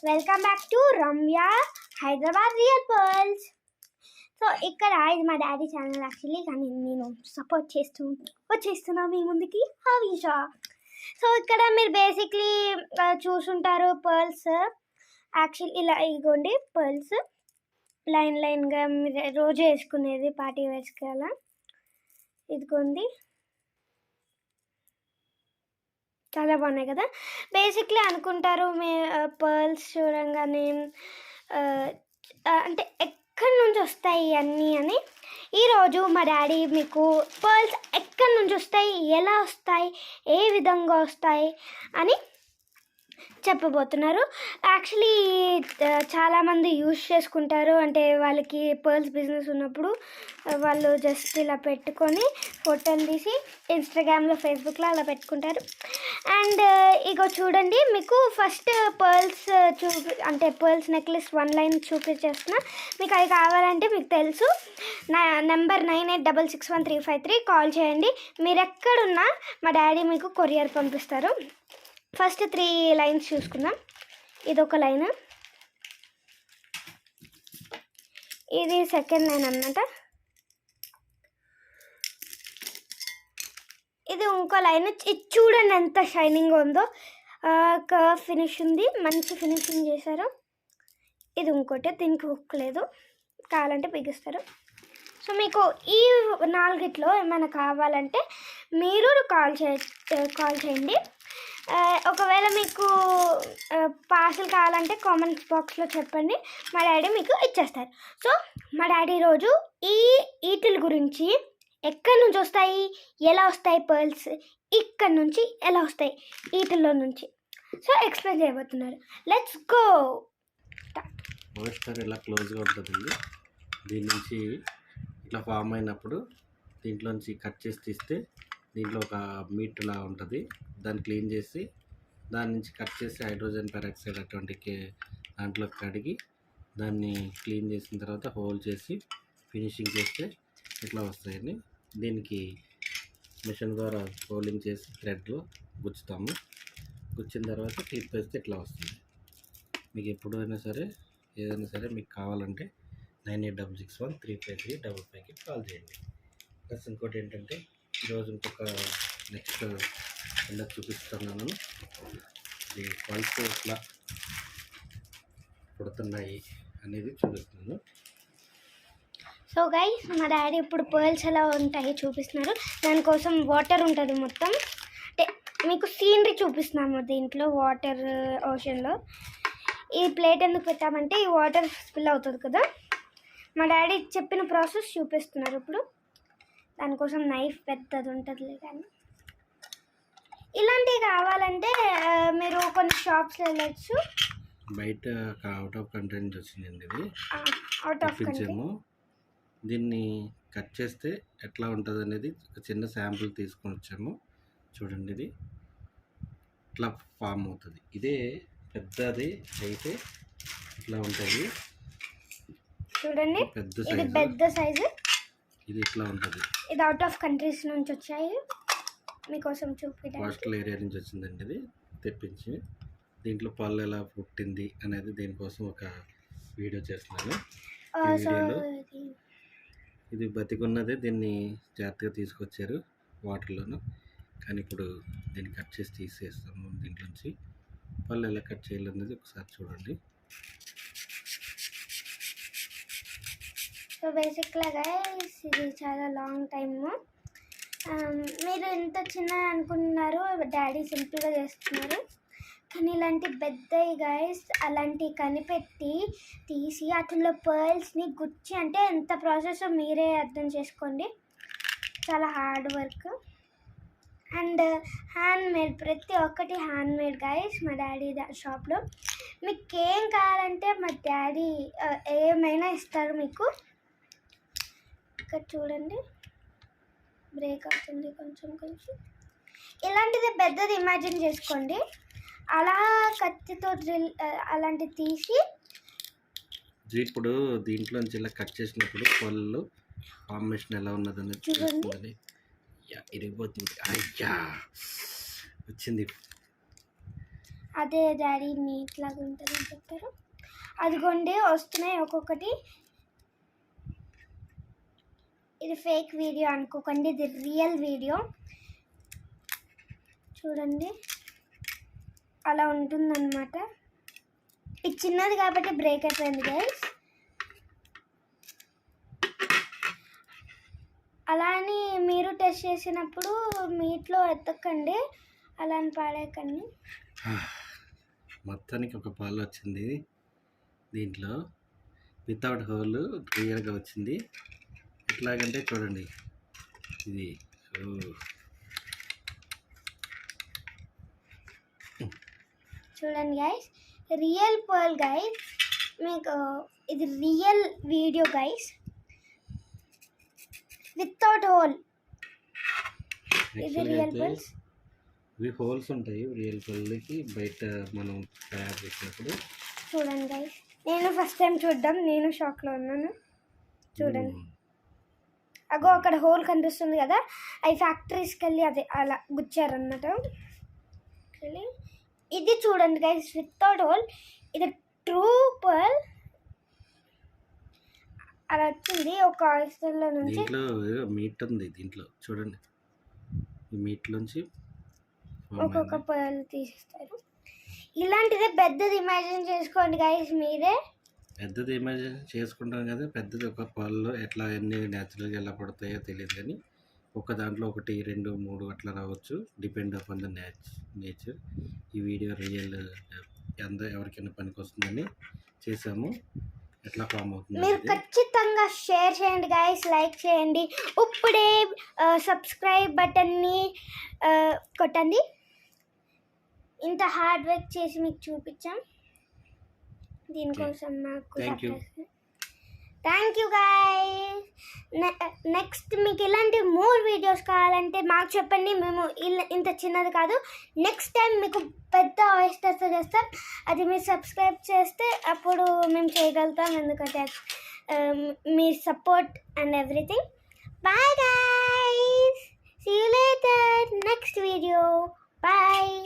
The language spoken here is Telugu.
Welcome back to Ramya Hyderabad real pearls. So ఇక్కడ ఇది మా డాడీ ఛానల్ యాక్చువల్లీ, కానీ నేను సపోర్ట్ చేస్తూ వచ్చేస్తున్నా మీ ముందుకి హవీషా. సో ఇక్కడ మీరు బేసిక్లీ చూసుంటారు పర్ల్స్. యాక్చువల్లీ ఇలా ఇగోండి పర్ల్స్ లైన్ లైన్గా మీరు రోజు వేసుకునేది పార్టీ వేర్స్కి అలా. ఇదిగోండి చాలా బాగున్నాయి కదా. బేసిక్లీ అనుకుంటారు మీ పర్ల్స్ చూడంగానే అంటే ఎక్కడి నుంచి వస్తాయి అన్నీ అని. ఈరోజు మా డాడీ మీకు పర్ల్స్ ఎక్కడి నుంచి వస్తాయి, ఎలా వస్తాయి, ఏ విధంగా వస్తాయి అని చెప్పబోతున్నారు. యాక్చువల్లీ చాలామంది యూజ్ చేసుకుంటారు, అంటే వాళ్ళకి పర్ల్స్ బిజినెస్ ఉన్నప్పుడు వాళ్ళు జస్ట్ ఇలా పెట్టుకొని ఫోటోలు తీసి ఇన్స్టాగ్రామ్లో ఫేస్బుక్లో అలా పెట్టుకుంటారు. అండ్ ఇగో చూడండి, మీకు ఫస్ట్ పర్ల్స్ అంటే పర్ల్స్ నెక్లెస్ 1 లైన్ చూపించేస్తున్నా. మీకు అవి కావాలంటే మీకు తెలుసు, నా నెంబర్ 98661353 కాల్ చేయండి. మీరు ఎక్కడున్నా మా డాడీ మీకు కొరియర్ పంపిస్తారు. ఫస్ట్ 3 లైన్స్ చూసుకుందాం. ఇది ఒక లైన్, ఇది సెకండ్ లైన్ అన్నమాట, ఇది ఇంకో లైన్. ఇది చూడండి ఎంత షైనింగ్ ఉందో, కర్వ్ ఫినిష్ ఉంది, మంచి ఫినిషింగ్ చేశారు. ఇది ఇంకోటి, దీనికి హుక్ లేదు, కావాలంటే బిగిస్తారు. సో మీకు ఈ 4గిట్లో ఏమైనా కావాలంటే మీరు కాల్ చేయండి. ఒకవేళ మీకు పార్సల్ కావాలంటే కామెంట్ బాక్స్లో చెప్పండి, మా డాడీ మీకు ఇచ్చేస్తారు. సో మా డాడీ రోజు వీటి గురించి, ఎక్కడి నుంచి వస్తాయి, ఎలా వస్తాయి పర్ల్స్, ఇక్కడ నుంచి ఎలా వస్తాయి వీటిల్లో నుంచి, సో ఎక్స్ప్లెయిన్ చేయబోతున్నారు. Let's go. ఓయిస్టర్ ఇలా క్లోజ్గా ఉంటుందండి. దీని నుంచి ఇట్లా ఫామ్ అయినప్పుడు దీంట్లోంచి కట్ చేసి తీస్తే దీంట్లో ఒక మీట్లా ఉంటుంది. దాన్ని క్లీన్ చేసి దాని నుంచి కట్ చేసి హైడ్రోజన్ పెరాక్సైడ్ అటువంటి దాంట్లో కడిగి దాన్ని క్లీన్ చేసిన తర్వాత హోల్ చేసి ఫినిషింగ్ చేస్తే ఇట్లా వస్తాయండి. దీనికి మిషన్ ద్వారా హోలింగ్ చేసి థ్రెడ్లో గుచ్చుతాము. గుచ్చిన తర్వాత క్లిప్ వేస్తే ఇట్లా వస్తుంది. మీకు ఎప్పుడైనా సరే ఏదైనా సరే మీకు కావాలంటే 9866135355కి కాల్ చేయండి. ప్లస్ ఇంకోటి ఏంటంటే ఈరోజు ఇంకొక నెక్స్ట్ ఎలా చూపిస్తున్నాను. ఈ పల్స్ ఎట్లా పుడుతున్నాయి అనేది చూపిస్తున్నాను. సో గైస్, మా డాడీ ఇప్పుడు పర్ల్స్ ఎలా ఉంటాయి చూపిస్తున్నారు. దానికోసం వాటర్ ఉంటుంది మొత్తం, అంటే మీకు సీనరీ చూపిస్తున్నాము. దీంట్లో వాటర్ ఓషన్లో ఈ ప్లేట్ ఎందుకు పెట్టామంటే ఈ వాటర్ స్పిల్ అవుతుంది కదా. మా డాడీ చెప్పిన ప్రాసెస్ చూపిస్తున్నారు ఇప్పుడు. దానికోసం నైఫ్ పెద్దది ఉంటుంది, కానీ ఇలాంటివి కావాలంటే మీరు కొన్ని షాప్స్లో వెళ్ళచ్చు. బయట అవుట్ ఆఫ్ కంట్రీ నుంచి వచ్చిందండి ఇది. Out of country. దీన్ని కట్ చేస్తే ఎట్లా ఉంటుంది అనేది ఒక చిన్న శాంపుల్ తీసుకొని వచ్చాము. చూడండి, ఇది ఇట్లా ఫామ్ అవుతుంది. ఇదే పెద్దది అయితే ఇట్లా ఉంటుంది. చూడండి, పెద్ద సైజు. ఇది ఇట్లా ఉంటుంది. ఇది అవుట్ ఆఫ్ కంట్రీస్ నుంచి వచ్చాయి, మీకోసం చూపించడానికి. కోస్టల్ ఏరియా నుంచి వచ్చిందండి. ఇది తెప్పించి దీంట్లో పళ్ళు ఎలా పుట్టింది అనేది దీనికోసం ఒక వీడియో చేస్తున్నాను. ఇది బతికున్నదే, దీన్ని జాగ్రత్తగా తీసుకొచ్చారు వాటర్లోను. కానీ ఇప్పుడు దీన్ని కట్ చేసి తీసేస్తాము. దీంట్లోంచి పళ్ళు ఎలా కట్ చేయాలనేది ఒకసారి చూడండి. సో బేసిక్గా ఇది చాలా లాంగ్ టైము. మీరు ఎంత చిన్న అనుకుంటున్నారు, డాడీ సింపుల్గా చేస్తున్నారు. కానీ ఇలాంటి పెద్దవి గైస్ అలాంటివి కనిపెట్టి తీసి అట్లా పర్ల్స్ని గుచ్చి, అంటే ఎంత ప్రాసెస్ మీరే అర్థం చేసుకోండి. చాలా hard work and hand made, ప్రతి ఒక్కటి హ్యాండ్ మేడ్ గైస్ మా డాడీ షాప్లో. మీకు ఏం కావాలంటే మా డాడీ ఏమైనా ఇస్తారు మీకు. ఇక్కడ చూడండి, బ్రేక్ అవుతుంది కొంచెం. ఇలాంటిది పెద్దది ఇమాజిన్ చేసుకోండి. అలా కత్తితో డ్రిల్ అలాంటివి తీసి ఇప్పుడు దీంట్లోంచి ఇలా కట్ చేసినప్పుడు పళ్ళు ఫార్మేషన్ ఎలా ఉన్నదని చూడండి. ఇరిగిపోతుంది. అయ్యా వచ్చింది. అదే డాడీ మీట్ లాగా ఉంటుందని చెప్పారు. అదిగోండి వస్తున్నాయి ఒక్కొక్కటి. ఇది ఫేక్ వీడియో అనుకోకండి, ఇది రియల్ వీడియో. చూడండి అలా ఉంటుందన్నమాట. ఇది చిన్నది కాబట్టి బ్రేక్ అయిపోయింది గైస్. అలా అని మీరు టెస్ట్ చేసినప్పుడు మీట్లో ఎత్తకండి, అలా అని పాడేయకండి. మొత్తానికి ఒక పాలు వచ్చింది దీంట్లో, వితౌట్ హోల్ క్లియర్గా వచ్చింది. ఎట్లాగంటే చూడండి, ఇది చూడండి గైస్, రియల్ పర్ల్ గైస్. మీకు ఇది real video guys, without whole. ఇది రియల్ పర్ల్స్. ఇవి హోల్స్ ఉంటాయి రియల్ పర్ల్కి బయట మనం తయారు చేసినప్పుడు. చూడండి గైస్, నేను ఫస్ట్ టైం చూడడం, నేను షాక్లో ఉన్నాను. చూడండి అగో అక్కడ హోల్ కనిపిస్తుంది కదా, అవి ఫ్యాక్టరీస్కి వెళ్ళి అది అలా గుచ్చారన్నమాట. ఇది చూడండి గైస్, వితౌట్ హోల్. ఇది ట్రూ పర్ల్. అలా వచ్చింది ఒక ఆయిస్టర్లో నుంచి. దీంట్లో మీట్ ఉంది, దీంట్లో చూడండి ఈ మీట్లోంచి ఒక్కొక్క పర్ల్ తీసేస్తారు. ఇలాంటిదే పెద్దది ఇమాజిన్ చేసుకోండి గైస్ మీరే. పెద్దది ఇమాజిన్ చేసుకుంటాం కదా, పెద్దది ఒక పర్ల్లో ఎట్లా ఎన్ని న్యాచురల్గా ఎలా పడతాయో తెలియదు, కానీ ఒక దాంట్లో 1, 2, 3 అట్లా రావచ్చు, డిపెండ్ అపాన్ ద నేచర్. ఈ వీడియో రియల్ ఎవరికైనా పనికి వస్తుందని చేసాము. ఎట్లా ఫామ్ అవుతుంది మీరు ఖచ్చితంగా షేర్ చేయండి గైస్, లైక్ చేయండి, ఇప్పుడే సబ్స్క్రైబ్ బటన్ని కొట్టండి. ఇంత హార్డ్ వర్క్ చేసి మీకు చూపించాం, దీనికోసం మాకు థ్యాంక్ యూ గైస్. నెక్స్ట్ మీకు ఇలాంటి మోర్ వీడియోస్ కావాలంటే మాకు చెప్పండి, మేము ఇంత చిన్నది కాదు, నెక్స్ట్ టైం మీకు పెద్ద ఆయిస్టర్స్ చేస్తాం. అది మీరు సబ్స్క్రైబ్ చేస్తే అప్పుడు మేము చేయగలుగుతాం, ఎందుకంటే మీ support and everything. Bye guys, see you later next video. Bye.